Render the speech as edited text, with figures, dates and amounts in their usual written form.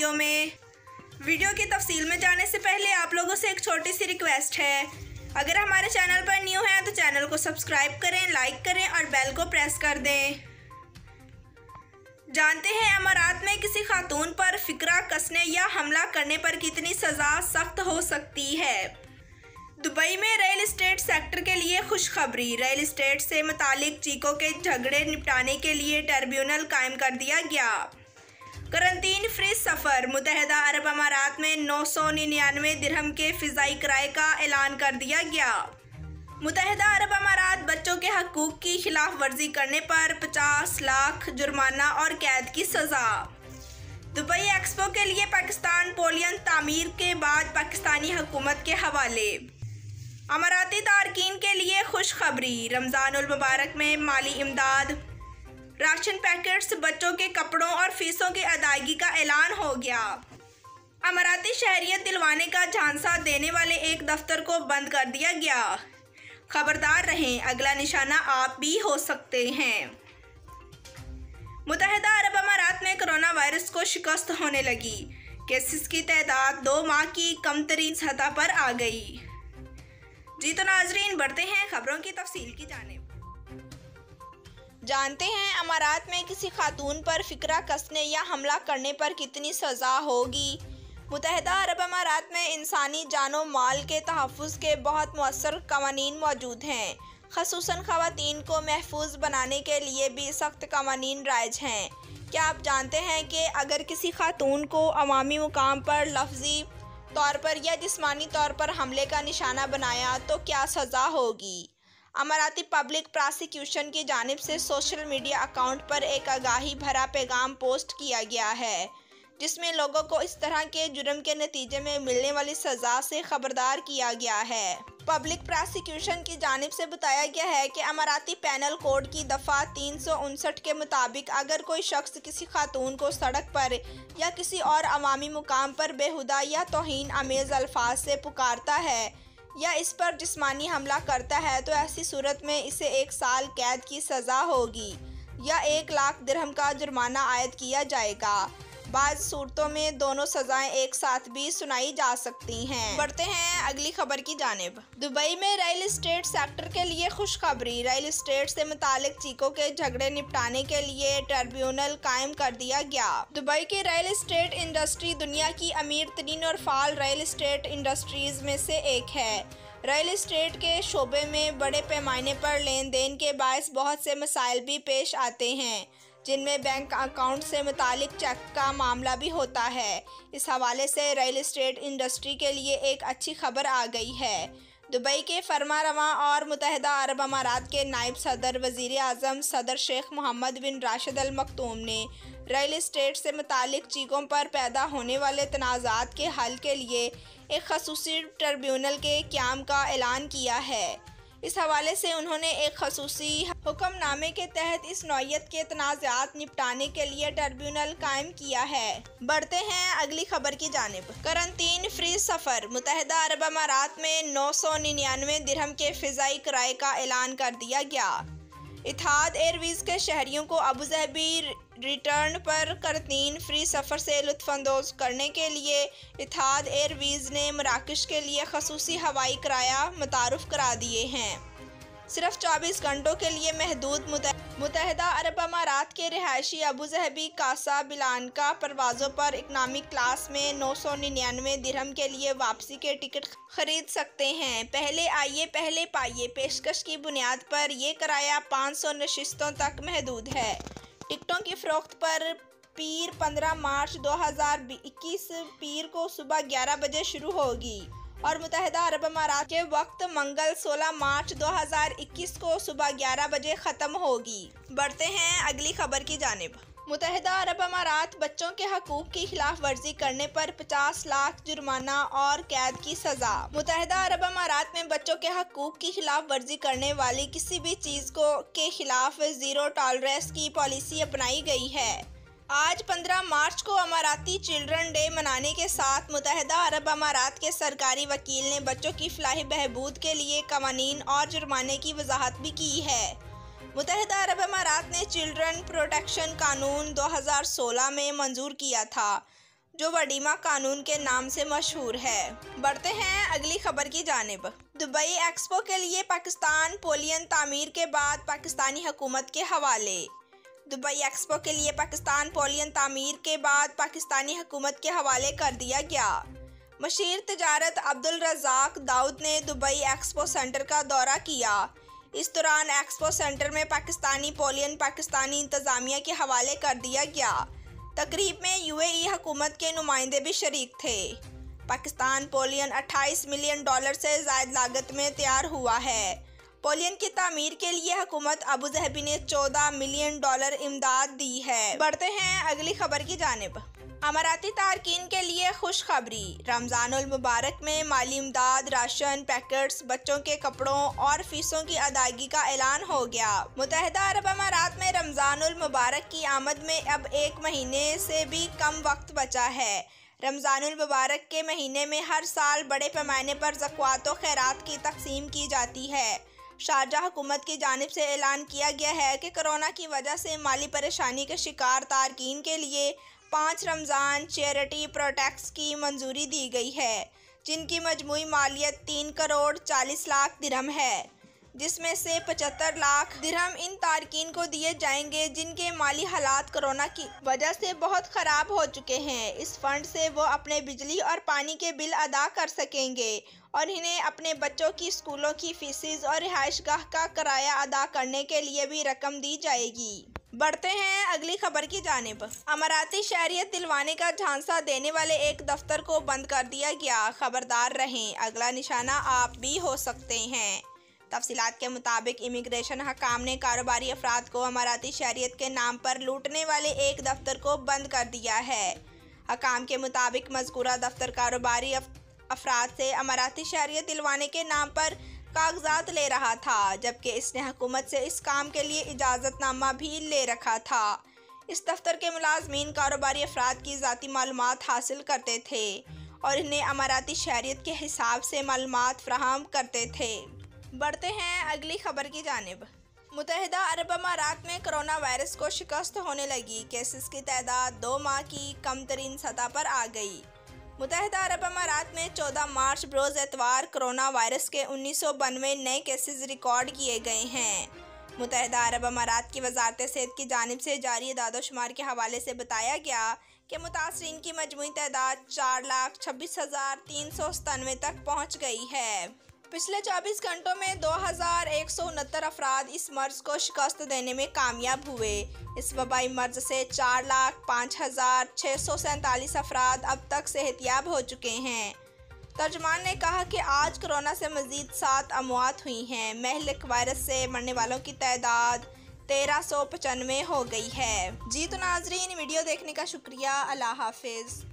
Video में। Video की तफसील में जाने से पहले आप लोगों से एक छोटी सी रिक्वेस्ट है, अगर हमारे चैनल पर न्यू हैं तो चैनल को सब्सक्राइब करें, लाइक करें और बेल को प्रेस कर दें। जानते हैं अमारात में किसी खातून पर फिक्रा कसने या हमला करने पर कितनी सज़ा सख्त हो सकती है। दुबई में रियल एस्टेट सेक्टर के लिए खुशखबरी। रियल एस्टेट से मुतालिक चीकों के झगड़े निपटाने के लिए ट्रिब्यूनल कायम कर दिया गया। करंटीन फ्री सफ़र। मुत्तहिदा अरब अमारात में 999 दिरहम के फ़िज़ाई किराए का ऐलान कर दिया गया। मुत्तहिदा अरब अमारात बच्चों के हकूक़ की खिलाफ वर्जी करने पर 50 लाख जुर्माना और कैद की सज़ा। दुबई एक्सपो के लिए पाकिस्तान पोलियन तामीर के बाद पाकिस्तानी हुकूमत के हवाले। अमाराती तारकीन के लिए खुशखबरी। रमज़ानुल मुबारक में माली इमदाद, राशन पैकेट्स, बच्चों के कपड़ों और फीसों की अदायगी का ऐलान हो गया। अमाराती शहरियत दिलवाने का झांसा देने वाले एक दफ्तर को बंद कर दिया गया। खबरदार रहें, अगला निशाना आप भी हो सकते हैं। मुत्तहिदा अरब अमारात में कोरोना वायरस को शिकस्त होने लगी। केसेस की तादाद 2 माह की कम तरीन सतह पर आ गई। जी तो नाजरीन, बढ़ते हैं खबरों की तफसील की जानिब। जानते हैं अमारात में किसी खातून पर फिक्रा कसने या हमला करने पर कितनी सज़ा होगी। मुत्तहिदा अरब अमारात में इंसानी जानो माल के तहफ़्फ़ुज़ के बहुत मुअस्सर कवानीन मौजूद हैं। ख़ुसूसन ख़वातीन को महफूज बनाने के लिए भी सख्त कवानीन राइज हैं। क्या आप जानते हैं कि अगर किसी खातून को अवामी मुकाम पर लफ्ज़ी तौर पर या जिस्मानी तौर पर हमले का निशाना बनाया तो क्या सज़ा होगी। अमाराती पब्लिक प्रोसिक्यूशन की जानिब से सोशल मीडिया अकाउंट पर एक आगाही भरा पैगाम पोस्ट किया गया है, जिसमें लोगों को इस तरह के जुर्म के नतीजे में मिलने वाली सज़ा से खबरदार किया गया है। पब्लिक प्रोसिक्यूशन की जानिब से बताया गया है कि अमाराती पैनल कोड की दफ़ा 359 के मुताबिक अगर कोई शख्स किसी खातून को सड़क पर या किसी और अवामी मुकाम पर बेहुदा या तौहीन आमेज़ अल्फाज से पुकारता है या इस पर जिस्मानी हमला करता है तो ऐसी सूरत में इसे 1 साल कैद की सज़ा होगी या 1 लाख दिरहम का जुर्माना आयद किया जाएगा। बाज़ सूरतों में दोनों सज़ाएं एक साथ भी सुनाई जा सकती हैं। बढ़ते हैं अगली खबर की जानिब। दुबई में रियल एस्टेट सेक्टर के लिए खुशखबरी। रियल एस्टेट से मुतालिक चीकों के झगड़े निपटाने के लिए ट्रिब्यूनल कायम कर दिया गया। दुबई की रियल एस्टेट इंडस्ट्री दुनिया की अमीर तरीन और फाल रियल एस्टेट इंडस्ट्रीज़ में से एक है। रियल एस्टेट के शोबे में बड़े पैमाने पर लेन देन के बायस बहुत से मसाइल भी पेश आते हैं, जिनमें बैंक अकाउंट से मुतालिक चेक का मामला भी होता है। इस हवाले से रियल एस्टेट इंडस्ट्री के लिए एक अच्छी खबर आ गई है। दुबई के फरमारवां और मुत्तहिदा अरब अमारात के नायब सदर वज़ीर आज़म सदर शेख मोहम्मद बिन राशिद अल मक्तूम ने रियल एस्टेट से मुतालिक चीज़ों पर पैदा होने वाले तनाज़ात के हल के लिए एक ख़ुसूसी ट्रिब्यूनल के क़याम का ऐलान किया है। इस हवाले से उन्होंने एक ख़ुसूसी हुक्मनामे के तहत इस नौइयत के तनाज़ात निपटाने के लिए ट्रिब्यूनल कायम किया है। बढ़ते हैं अगली खबर की जानिब। करंटीन फ्री सफ़र। मुत्तहिदा अरब अमारात में 999 दिरहम के फ़िज़ाई किराए का ऐलान कर दिया गया। इतिहाद एयरवेज़ के शहरियों को अबू धाबी रिटर्न पर करंटीन फ्री सफ़र से लुत्फ़अंदोज़ करने के लिए इतिहाद एयरवेज़ ने मराकश के लिए ख़ुसूसी हवाई किराया मुतारुफ़ करा दिए हैं। सिर्फ 24 घंटों के लिए महदूद मुत्तहिदा अरब अमारात के रिहायशी अबू धाबी कासाब्लांका परवाज़ों पर इकनॉमी क्लास में 999 दिरहम के लिए वापसी के टिकट खरीद सकते हैं। पहले आइए पहले पाइए पेशकश की बुनियाद पर यह किराया 500 नशिस्तों तक महदूद है। टिकटों की फ़रोख्त पर पीर 15 मार्च 2021 पीर को सुबह 11 बजे शुरू होगी और मुत्तहिदा अरब अमारात के वक्त मंगल 16 मार्च 2021 को सुबह 11 बजे ख़त्म होगी। बढ़ते हैं अगली खबर की जानिब। मुत्तहिदा अरब अमारात बच्चों के हकूक़ की खिलाफ वर्जी करने पर 50 लाख जुर्माना और कैद की सज़ा। मुत्तहिदा अरब अमारात में बच्चों के हकूक़ की खिलाफ वर्जी करने वाली किसी भी चीज़ के खिलाफ ज़ीरो टॉलरेंस की पॉलिसी अपनाई गई है। आज 15 मार्च को अमाराती चिल्ड्रन डे मनाने के साथ मुत्तहिदा अरब अमारात के सरकारी वकील ने बच्चों की फलाही बहबूद के लिए कवानीन और जुर्माने की वजाहत भी की है। मुत्तहिदा अरब अमारात ने चिल्ड्रन प्रोटेक्शन कानून 2016 में मंजूर किया था, जो वडीमा कानून के नाम से मशहूर है। बढ़ते हैं अगली खबर की जानिब। दुबई एक्सपो के लिए पाकिस्तान पोलियन तामीर के बाद पाकिस्तानी हुकूमत के हवाले। दुबई एक्सपो के लिए पाकिस्तान पोलियन तामीर के बाद पाकिस्तानी हुकूमत के हवाले कर दिया गया। मशीर तिजारत अब्दुल रज़ाक दाऊद ने दुबई एक्सपो सेंटर का दौरा किया। इस दौरान एक्सपो सेंटर में पाकिस्तानी पोलियन पाकिस्तानी इंतज़ामिया के हवाले कर दिया गया। तकरीब में यूएई हुकूमत के नुमाइंदे भी शरीक थे। पाकिस्तान पोलियन $28 मिलियन से ज़ायद लागत में तैयार हुआ है। पोलियन की तामीर के लिए हुकूमत अबू धाबी ने $14 मिलियन इमदाद दी है। बढ़ते हैं अगली खबर की जानिब। अमाराती तारकीन के लिए खुशखबरी। रमज़ानुल मुबारक में माली इमदाद, राशन पैकेट्स, बच्चों के कपड़ों और फीसों की अदायगी का ऐलान हो गया। मुत्तहिदा अरब अमारात में रमज़ानुल मुबारक की आमद में अब 1 महीने से भी कम वक्त बचा है। रमज़ानुल मुबारक के महीने में हर साल बड़े पैमाने पर ज़कात व खैरात की तकसीम की जाती है। शारजा हुकूमत की जानिब से ऐलान किया गया है कि कोरोना की वजह से माली परेशानी के शिकार तारकीन के लिए 5 रमज़ान चैरिटी प्रोटेक्ट्स की मंजूरी दी गई है, जिनकी मजमूई मालियत 3 करोड़ 40 लाख दिरहम है, जिसमें से 75 लाख दिरहम इन तारकीन को दिए जाएंगे जिनके माली हालात कोरोना की वजह से बहुत ख़राब हो चुके हैं। इस फंड से वो अपने बिजली और पानी के बिल अदा कर सकेंगे और इन्हें अपने बच्चों की स्कूलों की फीसिस और रिहाइशगाह का किराया अदा करने के लिए भी रकम दी जाएगी। बढ़ते हैं अगली खबर की जानिब। अमाराती शहरियत दिलवाने का झांसा देने वाले एक दफ्तर को बंद कर दिया गया। खबरदार रहें, अगला निशाना आप भी हो सकते हैं। तफसीलात के मुताबिक इमिग्रेशन हकाम ने कारोबारी अफराद को अमाराती शहरियत के नाम पर लूटने वाले एक दफ्तर को बंद कर दिया है। हकाम के मुताबिक मज़कूरा दफ्तर कारोबारी अफराद से अमाराती शहरियत दिलवाने के नाम पर कागजात ले रहा था, जबकि इसने हुकूमत से इस काम के लिए इजाज़तनामा भी ले रखा था। इस दफ्तर के मुलाजमीन कारोबारी अफराद की ज़ाती मालूमात हासिल करते थे और इन्हें अमाराती शहरियत के हिसाब से मालूमात फराहम करते थे। बढ़ते हैं अगली खबर की जानिब। मुत्तहिदा अरब अमारात में कोरोना वायरस को शिकस्त होने लगी। केसेस की तादाद 2 माह की कम तरीन सतह पर आ गई। मुत्तहिदा अरब अमारात में 14 मार्च बरोज़ एतवार कोरोना वायरस के 1992 नए केसेस रिकॉर्ड किए गए हैं। मुत्तहिदा अरब अमारात की वजारत सेहत की जानिब से जारी दादोशुमार के हवाले से बताया गया कि मुतासरीन की मजमूई तादाद 4,26,397 तक पहुँच गई है। पिछले 24 घंटों में 2,169 अफराद इस मर्ज़ को शिकस्त देने में कामयाब हुए। इस वबाई मर्ज़ से 4,05,647 अफराद अब तक सेहतियाब हो चुके हैं। तर्जुमान ने कहा कि आज कोरोना से मज़ीद 7 अमवात हुई हैं। महलिक वायरस से मरने वालों की तादाद 1395 हो गई है। जी तो नाज़रीन, वीडियो देखने का शुक्रिया। अल्लाह हाफिज़।